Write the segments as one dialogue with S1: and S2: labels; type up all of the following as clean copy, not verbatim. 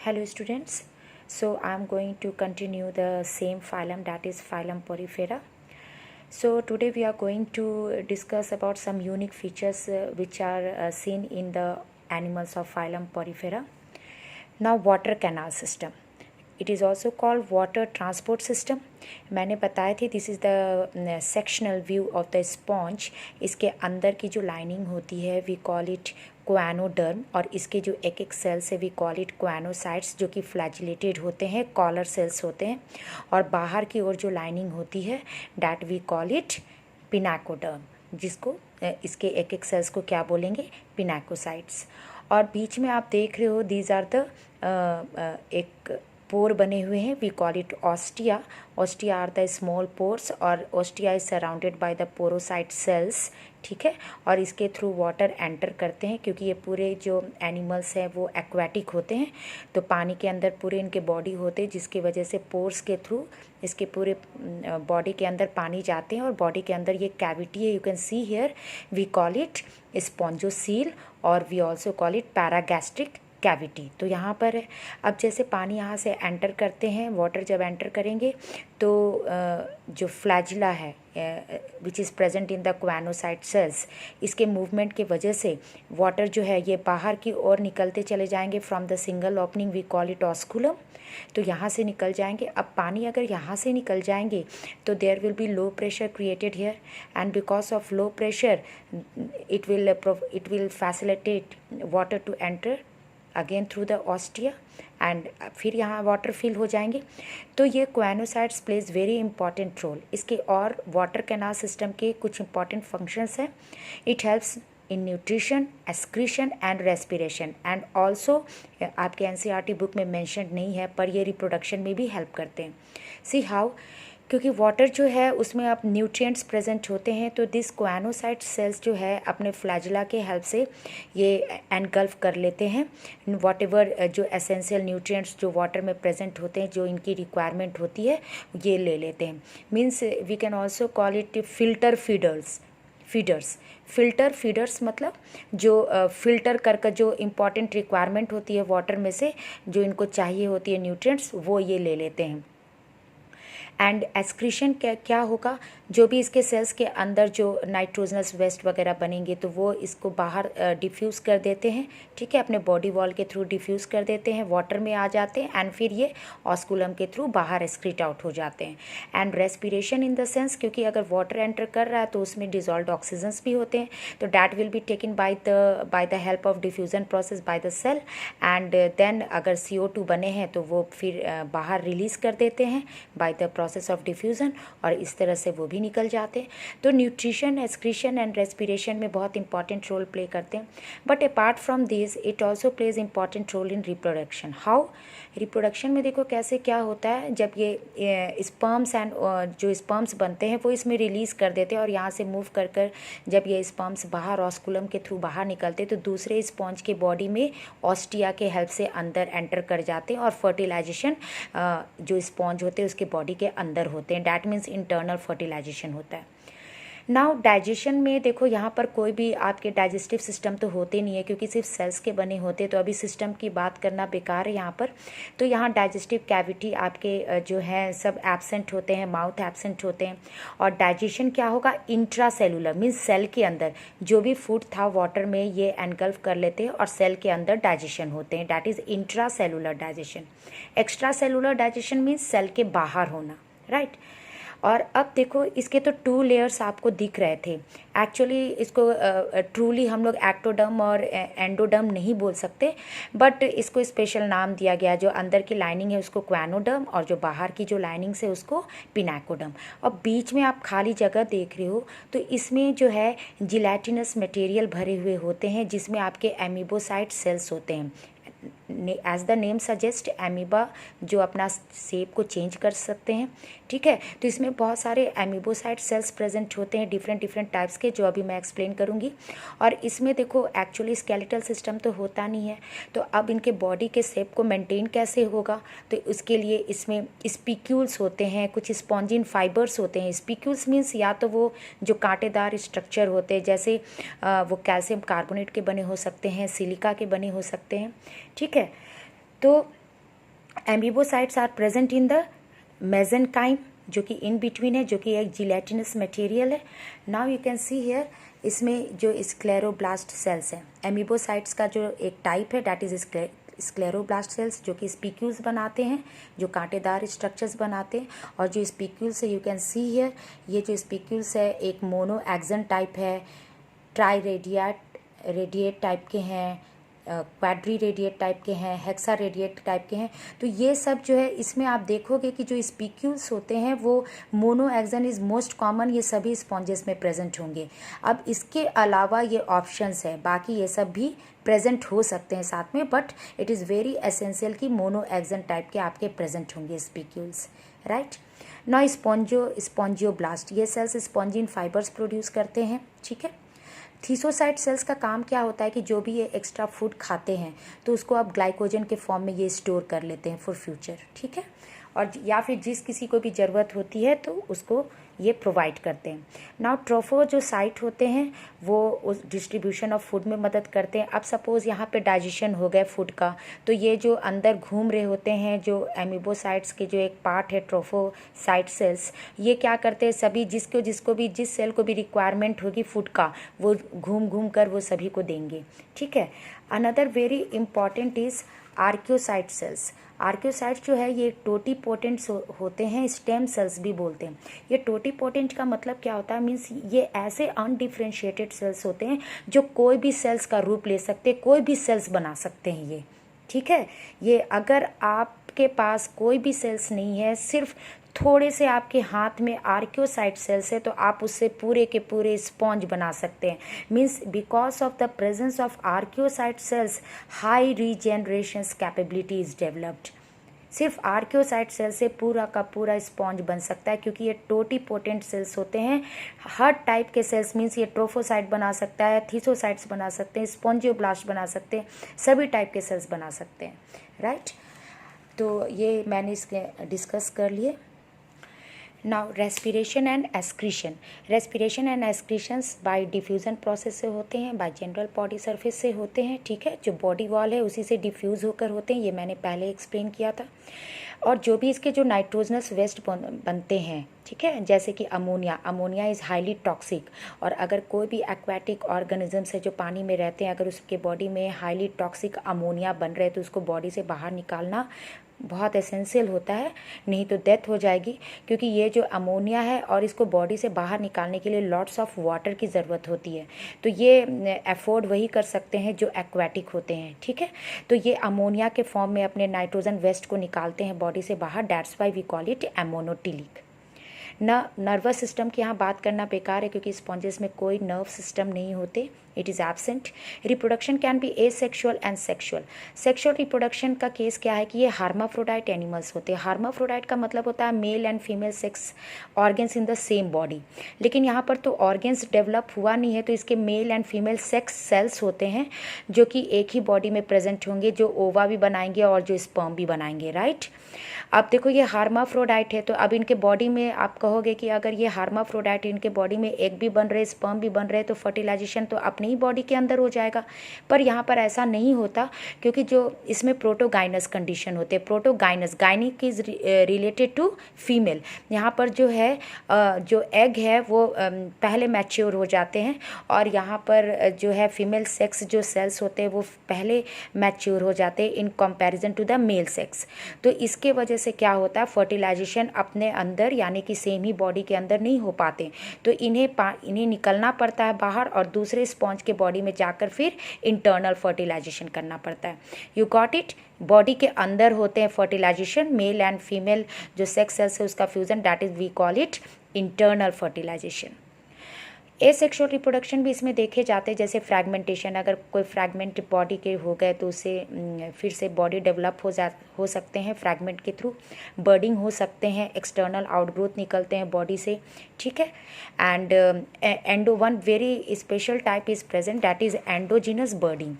S1: Hello students, so I am going to continue the same phylum, that is phylum Porifera. So today we are going to discuss about some unique features which are seen in the animals of phylum Porifera. Now water canal system, it is also called water transport system. मैंने बताया थी this is the sectional view of the sponge. इसके अंदर की जो lining होती है we call it क्वानोडर्म, और इसके जो एक एक सेल्स है वी कॉल इट क्वानोसाइट्स, जो कि फ्लैजिलेटेड होते हैं, कॉलर सेल्स होते हैं. और बाहर की ओर जो लाइनिंग होती है that we call it pinacoderm, जिसको इसके एक एक सेल्स को क्या बोलेंगे, पिनाकोसाइट्स. और बीच में आप देख रहे हो दीज आर द एक पोर बने हुए हैं, we call it ostia. Ostia are the small pores, और ostia is surrounded by the porocyte cells. ठीक है, और इसके थ्रू वाटर एंटर करते हैं, क्योंकि ये पूरे जो एनिमल्स हैं वो एक्वाटिक होते हैं, तो पानी के अंदर पूरे इनके बॉडी होते हैं, जिसकी वजह से पोर्स के थ्रू इसके पूरे बॉडी के अंदर पानी जाते हैं. और बॉडी के अंदर ये कैविटी है, you can see here, we call it spongocoel, और we also call it paragastric cavity. तो यहाँ पर अब जैसे पानी यहाँ से एंटर करते हैं, वाटर जब एंटर करेंगे तो जो फ्लैजिला है which is present in the choanocyte cells, इसके मूवमेंट की वजह से वाटर जो है ये बाहर की ओर निकलते चले जाएंगे from the single opening, we call it osculum. तो यहाँ से निकल जाएंगे. अब पानी अगर यहाँ से निकल जाएंगे तो there will be low pressure created here, and because of low pressure it will facilitate water to enter again through the ostia, and फिर यहाँ वाटर फिल हो जाएंगे. तो ये choanocytes plays very important role. इसके और वाटर कैनाल सिस्टम के कुछ इंपॉर्टेंट फंक्शंस हैं. It helps in nutrition, excretion and respiration, and also आपके एनसीईआरटी बुक में मेंशन नहीं है पर ये रिप्रोडक्शन में भी हेल्प करते हैं. सी हाउ, क्योंकि वाटर जो है उसमें अब न्यूट्रिएंट्स प्रेजेंट होते हैं, तो दिस क्वानोसाइट सेल्स जो है अपने फ्लैजिला के हेल्प से ये एनगल्फ कर लेते हैं वॉट एवर जो एसेंशियल न्यूट्रिएंट्स जो वाटर में प्रेजेंट होते हैं, जो इनकी रिक्वायरमेंट होती है ये ले लेते हैं. Means we can also call it filter feeders. Filter feeders मतलब जो फिल्टर कर जो इम्पॉर्टेंट रिक्वायरमेंट होती है वाटर में से, जो इनको चाहिए होती है न्यूट्रिएंट्स, वो ये ले लेते हैं. एंड एक्सक्रीशन क्या होगा, जो भी इसके सेल्स के अंदर जो नाइट्रोजनस वेस्ट वगैरह बनेंगे तो वो इसको बाहर डिफ्यूज़ कर देते हैं. ठीक है, अपने बॉडी वॉल के थ्रू डिफ्यूज़ कर देते हैं, वाटर में आ जाते हैं, एंड फिर ये ऑस्कुलम के थ्रू बाहर एक्सक्रीट आउट हो जाते हैं. And respiration in the sense, क्योंकि अगर वाटर एंटर कर रहा है तो उसमें डिजॉल्व ऑक्सीजन्स भी होते हैं, तो that will be taken by the help of diffusion process by the cell, and then अगर CO2 बने हैं तो वो फिर बाहर रिलीज़ कर देते हैं by the process of diffusion, और इस तरह से वो भी निकल जाते हैं. तो न्यूट्रिशन, एक्सक्रीशन एंड रेस्पिरेशन में बहुत इंपॉर्टेंट रोल प्ले करते हैं. But apart from this it also plays important role in reproduction. How, reproduction में देखो कैसे क्या होता है, जब ये स्पर्म्स एंड जो स्पर्म्स बनते हैं वो इसमें रिलीज़ कर देते हैं, और यहाँ से मूव कर कर जब ये स्पर्म्स बाहर ऑस्कुलम के थ्रू बाहर निकलते हैं तो दूसरे स्पॉन्ज के बॉडी में ऑस्टिया के हेल्प से अंदर एंटर कर जाते हैं, और फर्टिलाइजेशन जो स्पॉन्ज होते हैं उसके बॉडी के अंदर होते हैं. डैट मीन्स इंटरनल फर्टिलाइजेशन होता है. नाउ डाइजेशन में देखो यहाँ पर कोई भी आपके डाइजेस्टिव सिस्टम तो होते नहीं है, क्योंकि सिर्फ सेल्स के बने होते, तो अभी सिस्टम की बात करना बेकार है यहाँ पर. तो यहाँ डाइजेस्टिव कैविटी आपके जो है सब एब्सेंट होते हैं, माउथ एब्सेंट होते हैं. और डाइजेशन क्या होगा, इंट्रा सेलुलर मीन्स सेल के अंदर जो भी फूड था वाटर में ये एनगल्फ कर लेते हैं, और सेल के अंदर डाइजेशन होते हैं, that is intracellular digestion. Extracellular digestion means cell के बाहर होना, राइट. और अब देखो इसके तो 2 लेयर्स आपको दिख रहे थे. एक्चुअली इसको ट्रूली हम लोग एक्टोडर्म और एंडोडर्म नहीं बोल सकते, बट इसको स्पेशल नाम दिया गया. जो अंदर की लाइनिंग है उसको क्वानोडर्म, और जो बाहर की जो लाइनिंग है उसको पिनाकोडर्म. और बीच में आप खाली जगह देख रहे हो, तो इसमें जो है जिलेटिनस मटेरियल भरे हुए होते हैं, जिसमें आपके एमीबोसाइट सेल्स होते हैं. As the name suggest, amoeba जो अपना शेप को चेंज कर सकते हैं. ठीक है, तो इसमें बहुत सारे एमीबोसाइट सेल्स प्रेजेंट होते हैं, डिफरेंट टाइप्स के, जो अभी मैं एक्सप्लेन करूँगी. और इसमें देखो एक्चुअली स्केलेटल सिस्टम तो होता नहीं है, तो अब इनके बॉडी के शेप को मेंटेन कैसे होगा, तो उसके लिए इसमें स्पिक्यूल्स होते हैं, कुछ स्पॉन्जिन फाइबर्स होते हैं. स्पिक्यूल्स मीन्स या तो वो जो कांटेदार स्ट्रक्चर होते हैं, जैसे वो कैल्शियम कार्बोनेट के बने हो सकते हैं, सिलिका के बने हो सकते हैं. ठीक है, तो amoebocytes are present in the mesenchyme, जो कि इन बिटवीन है, जो कि एक जिलेटिनस मटेरियल है। Now you can see here, इसमें जो स्क्लेरोब्लास्ट सेल्स हैं, एम्बीबोसाइट्स का जो एक टाइप है दैट इज स्क्लेरोब्लास्ट सेल्स, जो कि स्पीक्यूल्स बनाते हैं, जो कांटेदार स्ट्रक्चर्स बनाते हैं। और जो स्पीक्यूल्स है, यू कैन सी हियर, ये जो स्पीक्यूल्स है एक मोनो एक्सन टाइप है, ट्राई रेडिएट टाइप के हैं, क्वाड्री रेडिएट टाइप के हैं, हेक्सा रेडिएट टाइप के हैं। तो ये सब जो है, इसमें आप देखोगे कि जो स्पीक्यूल्स होते हैं वो mono action is most common, ये सभी स्पॉन्जेस में प्रेजेंट होंगे। अब इसके अलावा ये ऑप्शंस है, बाकी ये सब भी प्रेजेंट हो सकते हैं साथ में, but it is very essential कि मोनो एक्सन टाइप के आपके प्रेजेंट होंगे स्पीक्यूल्स, राइट। ना स्पॉन्जियोब्लास्ट, ये सेल्स स्पॉन्जिन फाइबर्स प्रोड्यूस करते हैं, ठीक है। थीसोसाइट सेल्स का काम क्या होता है कि जो भी ये एक्स्ट्रा फूड खाते हैं तो उसको आप ग्लाइकोजन के फॉर्म में ये स्टोर कर लेते हैं फॉर फ्यूचर, ठीक है। और या फिर जिस किसी को भी ज़रूरत होती है तो उसको ये प्रोवाइड करते हैं। नाउ ट्रोफो जो साइट होते हैं वो उस डिस्ट्रीब्यूशन ऑफ फूड में मदद करते हैं। अब सपोज़ यहाँ पे डाइजेशन हो गया फूड का, तो ये जो अंदर घूम रहे होते हैं जो एमीबोसाइट्स के जो एक पार्ट है ट्रोफोसाइट सेल्स, ये क्या करते हैं, सभी जिसको भी जिस सेल को भी रिक्वायरमेंट होगी फूड का, वो घूम घूम कर वो सभी को देंगे, ठीक है। Another very important is archaeocyte cells. Archaeocytes जो है ये टोटीपोटेंट्स होते हैं, स्टेम सेल्स भी बोलते हैं। ये टोटीपोटेंट का मतलब क्या होता है, मीन्स ये ऐसे अनडिफ्रेंशिएटेड सेल्स होते हैं जो कोई भी सेल्स का रूप ले सकते हैं, कोई भी सेल्स बना सकते हैं ये, ठीक है। ये अगर आपके पास कोई भी सेल्स नहीं है, सिर्फ थोड़े से आपके हाथ में आर्कियोसाइट सेल्स है, तो आप उससे पूरे के पूरे स्पॉन्ज बना सकते हैं। Means because of the presence of archaeocyte cells high regeneration capability is developed. सिर्फ आर्कियोसाइट सेल से पूरा का पूरा स्पॉन्ज बन सकता है, क्योंकि ये टोटीपोटेंट सेल्स होते हैं। हर टाइप के सेल्स, मीन्स ये ट्रोफोसाइट बना सकता है, थीसोसाइट्स बना सकते हैं, स्पॉन्जियोब्लास्ट बना सकते हैं, सभी टाइप के सेल्स बना सकते हैं, राइट। तो ये मैंने इसके डिस्कस कर लिए। Now respiration and excretion. Respiration and excretions by diffusion process से होते हैं, बाय जनरल बॉडी सरफेस से होते हैं, ठीक है। जो बॉडी वॉल है उसी से डिफ्यूज़ होकर होते हैं, ये मैंने पहले एक्सप्लेन किया था। और जो भी इसके जो नाइट्रोजनस वेस्ट बनते हैं, ठीक है, जैसे कि अमोनिया इज़ हाईली टॉक्सिक। और अगर कोई भी एक्वाटिक ऑर्गेनिजम्स है जो पानी में रहते हैं, अगर उसके बॉडी में हाईली टॉक्सिक अमोनिया बन रहे तो उसको बॉडी से बाहर निकालना बहुत एसेंशियल होता है, नहीं तो डेथ हो जाएगी। क्योंकि ये जो अमोनिया है और इसको बॉडी से बाहर निकालने के लिए लॉट्स ऑफ वाटर की ज़रूरत होती है, तो ये अफोर्ड वही कर सकते हैं जो एक्वाटिक होते हैं, ठीक है। तो ये अमोनिया के फॉर्म में अपने नाइट्रोजन वेस्ट को निकालते हैं बॉडी से बाहर, that's why we call it ammonotelic. Nervous system की यहाँ बात करना बेकार है, क्योंकि स्पॉन्जेस में कोई नर्व सिस्टम नहीं होते, it is absent. Reproduction can be asexual and sexual. Sexual reproduction का केस क्या है कि ये हार्माफ्रोडाइट एनिमल्स होते हैं। हार्माफ्रोडाइट का मतलब होता है mail and female sex organs in the same body. लेकिन यहाँ पर तो ऑर्गेन्स डेवलप हुआ नहीं है, तो इसके mail and female sex cells होते हैं जो कि एक ही बॉडी में प्रेजेंट होंगे, जो ओवा भी बनाएंगे और जो स्पर्म भी बनाएंगे, राइट। अब देखो ये हार्माफ्रोडाइट है, तो अब इनके बॉडी में आप कहोगे कि अगर ये हार्माफ्रोडाइट इनके बॉडी में एग भी बन रहे, स्पर्म भी बन रहे, तो फर्टिलाइजेशन तो अपने ही बॉडी के अंदर हो जाएगा। पर यहाँ पर ऐसा नहीं होता, क्योंकि जो इसमें प्रोटोगाइनस कंडीशन होते हैं। Protogynous, gynic is related to female. यहाँ पर जो है जो एग है वो पहले मैच्योर हो जाते हैं, और यहाँ पर जो है फीमेल सेक्स जो सेल्स होते हैं वो पहले मैच्योर हो जाते हैं in comparison to the male sex. तो इसके वजह से क्या होता है, फर्टिलाइजेशन अपने अंदर यानी कि सेम ही बॉडी के अंदर नहीं हो पाते, तो इन्हें निकलना पड़ता है बाहर और दूसरे स्पॉन्ज के बॉडी में जाकर फिर इंटरनल फर्टिलाइजेशन करना पड़ता है। You got it. बॉडी के अंदर होते हैं फर्टिलाइजेशन, मेल एंड फीमेल जो सेक्स सेल्स है उसका fusion, that is we call it internal fertilisation. Asexual reproduction भी इसमें देखे जाते हैं, जैसे फ्रैगमेंटेशन। अगर कोई फ्रैगमेंट बॉडी के हो गए तो उससे फिर से बॉडी डेवलप हो सकते हैं फ्रैगमेंट के थ्रू। बर्डिंग हो सकते हैं, एक्सटर्नल आउटग्रोथ निकलते हैं बॉडी से, ठीक है। And endo one very special type is present, that is endogenous budding.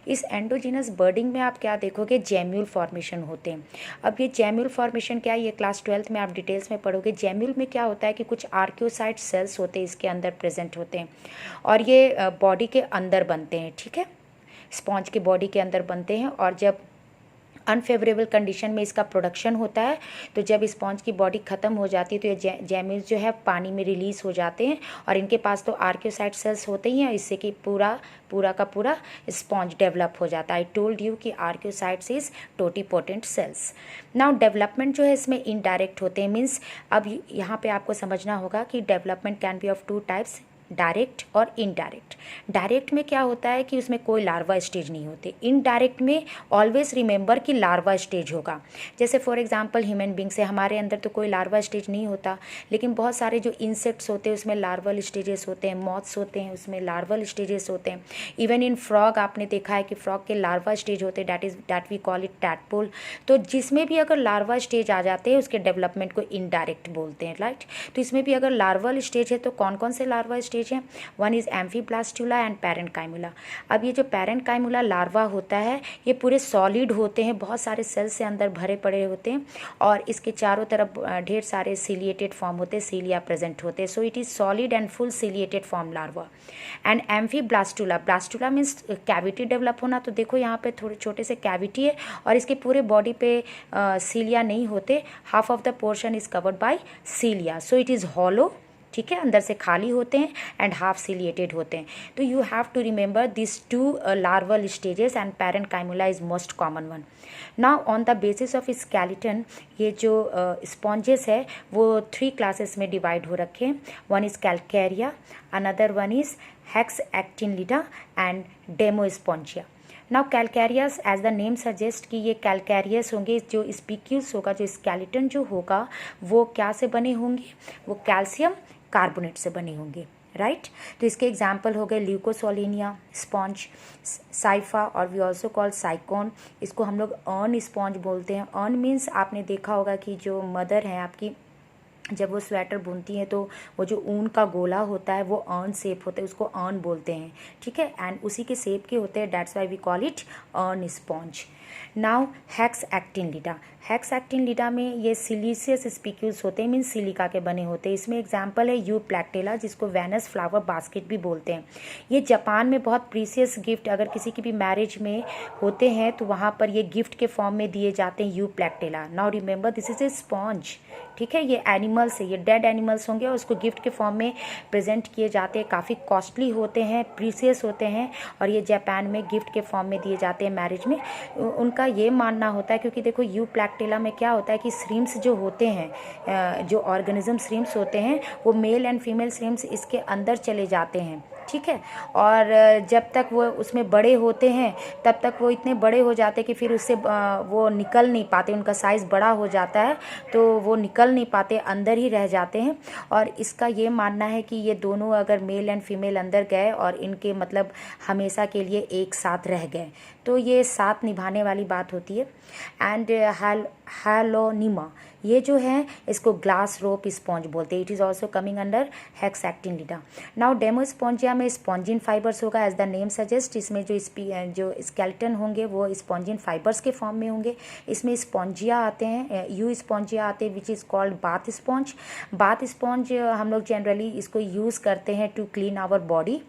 S1: इस एंडोजिनस बर्डिंग में आप क्या देखोगे, जैम्यूल फॉर्मेशन होते हैं। अब ये जैम्यूल फॉर्मेशन क्या है, ये क्लास 12th में आप डिटेल्स में पढ़ोगे। जैम्यूल में क्या होता है कि कुछ आर्कियोसाइट सेल्स होते हैं इसके अंदर प्रेजेंट होते हैं, और ये बॉडी के अंदर बनते हैं, ठीक है, स्पॉन्ज के बॉडी के अंदर बनते हैं। और जब अनफेवरेबल कंडीशन में इसका प्रोडक्शन होता है। तो जब स्पॉन्ज की बॉडी ख़त्म हो जाती है तो ये जैमिस जो है पानी में रिलीज़ हो जाते हैं और इनके पास तो आर्कियोसाइट सेल्स होते ही हैं, इससे कि पूरा का पूरा स्पॉन्ज डेवलप हो जाता है। आई टोल्ड यू कि archaeocytes is totipotent cells. Now development जो है इसमें इनडायरेक्ट होते हैं, मीन्स अब यहाँ पे आपको समझना होगा कि development can be of 2 types, direct और इनडायरेक्ट। डायरेक्ट में क्या होता है कि उसमें कोई लार्वा स्टेज नहीं होते। इनडायरेक्ट में ऑलवेज रिमेंबर कि लार्वा स्टेज होगा। जैसे फॉर एग्जांपल ह्यूमन बींग्स है, हमारे अंदर तो कोई लार्वा स्टेज नहीं होता, लेकिन बहुत सारे जो इंसेक्ट्स होते हैं उसमें लार्वल स्टेजेस होते हैं, मॉथ्स होते हैं उसमें लार्वल स्टेजेस होते हैं। इवन इन फ्रॉग आपने देखा है कि फ्रॉग के लार्वा स्टेज होते हैं, that we call it tadpole. तो जिसमें भी अगर लार्वा स्टेज आ जाते हैं उसके डेवलपमेंट को इनडायरेक्ट बोलते हैं, राइट। तो इसमें भी अगर लार्वल स्टेज है तो कौन कौन से लार्वा स्टेज है? One is amphiblastula and parenchymula. अब ये जो पैरेन्काइमुला लार्वा होता है ये पूरे सॉलिड होते हैं, बहुत सारे सेल्स से अंदर भरे पड़े होते हैं और इसके चारों तरफ ढेर सारे सीलिएटेड फॉर्म होते हैं, सीलिया प्रेजेंट होते हैं। So it is solid and full ciliated form larva. And amphiblastula, blastula means cavity develop होना। तो देखो यहाँ पे थोड़े छोटे से कैविटी है और इसके पूरे बॉडी पे सीलिया नहीं होते, half of the portion is covered by cilia. So it is hollow, ठीक है, अंदर से खाली होते हैं एंड हाफ सीलिएटेड होते हैं। तो you have to remember this 2 larval stages and parenchymula is most common one. Now on the basis of skeleton ये जो स्पॉन्जेस है वो 3 क्लासेस में डिवाइड हो रखे हैं। One is calcarea, another one is hexactinellida and demospongiae. Now calcareous as the name suggest कि ये कैलकेरियस होंगे, जो स्पीक्यूल्स होगा, जो स्केलेटन जो होगा वो क्या से बने होंगे? वो कैल्शियम कार्बोनेट से बने होंगे, राइट। तो इसके एग्जाम्पल हो गए ल्यूकोसोलिनिया स्पॉन्ज, साइफा और वी ऑल्सो कॉल साइकोन। इसको हम लोग अर्न स्पॉन्ज बोलते हैं। अर्न मीन्स आपने देखा होगा कि जो मदर है आपकी, जब वो स्वेटर बुनती है तो वो जो ऊन का गोला होता है वो अर्न शेप होता है, उसको अर्न बोलते हैं, ठीक है। एंड उसी के शेप के होते हैं, that's why we call it urn sponge. Now hexactinellida, hexactinellida में ये सिलिशियस स्पीक्यूल्स होते हैं, मीन्स सिलिका के बने होते हैं। इसमें एग्जांपल है यूप्लैक्टेला, जिसको वेनस फ्लावर बास्केट भी बोलते हैं। ये जापान में बहुत प्रीसियस गिफ्ट अगर किसी की भी मैरिज में होते हैं तो वहाँ पर ये गिफ्ट के फॉर्म में दिए जाते हैं, euplectella. Now remember this is a sponge, ठीक है। ये एनिमल्स है, ये डेड एनिमल्स होंगे और उसको गिफ्ट के फॉर्म में प्रेजेंट किए जाते हैं। काफ़ी कॉस्टली होते हैं, प्रीसियस होते हैं और ये जापान में गिफ्ट के फॉर्म में दिए जाते हैं मैरिज में। उनका ये मानना होता है, क्योंकि देखो यूप्लैक्टेला में क्या होता है कि श्रिम्प्स जो होते हैं, जो ऑर्गेनिज्म श्रिम्प्स होते हैं, वो मेल एंड फीमेल श्रिम्प्स इसके अंदर चले जाते हैं, ठीक है। और जब तक वो उसमें बड़े होते हैं तब तक वो इतने बड़े हो जाते हैं कि फिर उससे वो निकल नहीं पाते, उनका साइज़ बड़ा हो जाता है तो वो निकल नहीं पाते, अंदर ही रह जाते हैं। और इसका ये मानना है कि ये दोनों अगर मेल एंड फीमेल अंदर गए और इनके मतलब हमेशा के लिए एक साथ रह गए तो ये साथ निभाने वाली बात होती है। एंड हैलोनिमा, ये जो है इसको ग्लास रोप स्पॉन्ज बोलते हैं। It is also coming under hexactinellida. Now demospongiae में स्पॉन्जिन फाइबर्स होगा, एज द नेम सजेस्ट। इसमें जो स्केलेटन होंगे वो स्पॉन्जिन फाइबर्स के फॉर्म में होंगे। इसमें स्पॉन्जिया आते हैं, यू स्पॉन्जिया आते हैं which is called bath sponge. Bath sponge हम लोग जनरली इसको यूज़ करते हैं to clean our body.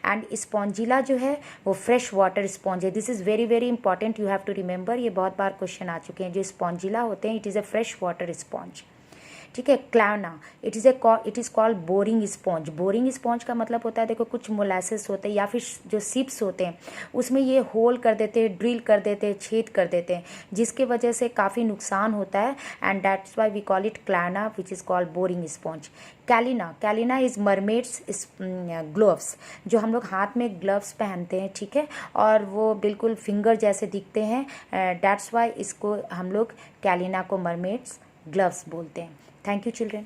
S1: And spongilla जो है वो फ्रेश वाटर स्पॉन्ज है। This is very very important, you have to remember, ये बहुत बार क्वेश्चन आ चुके हैं। जो स्पॉन्जिला होते हैं it is a fresh water sponge, ठीक है। Cliona, it is called boring sponge. Boring sponge का मतलब होता है, देखो कुछ मोलासेस होते हैं या फिर जो सिप्स होते हैं उसमें ये होल कर देते हैं, ड्रिल कर देते हैं, छेद कर देते हैं, जिसके वजह से काफ़ी नुकसान होता है। And that's why we call it cliona which is called boring sponge. Chalina is mermaid's gloves, जो हम लोग हाथ में ग्लव्स पहनते हैं, ठीक है, और वो बिल्कुल फिंगर जैसे दिखते हैं। दैट्स वाई इसको हम लोग कैलिना को मरमेड्स ग्लव्स बोलते हैं। Thank you, children.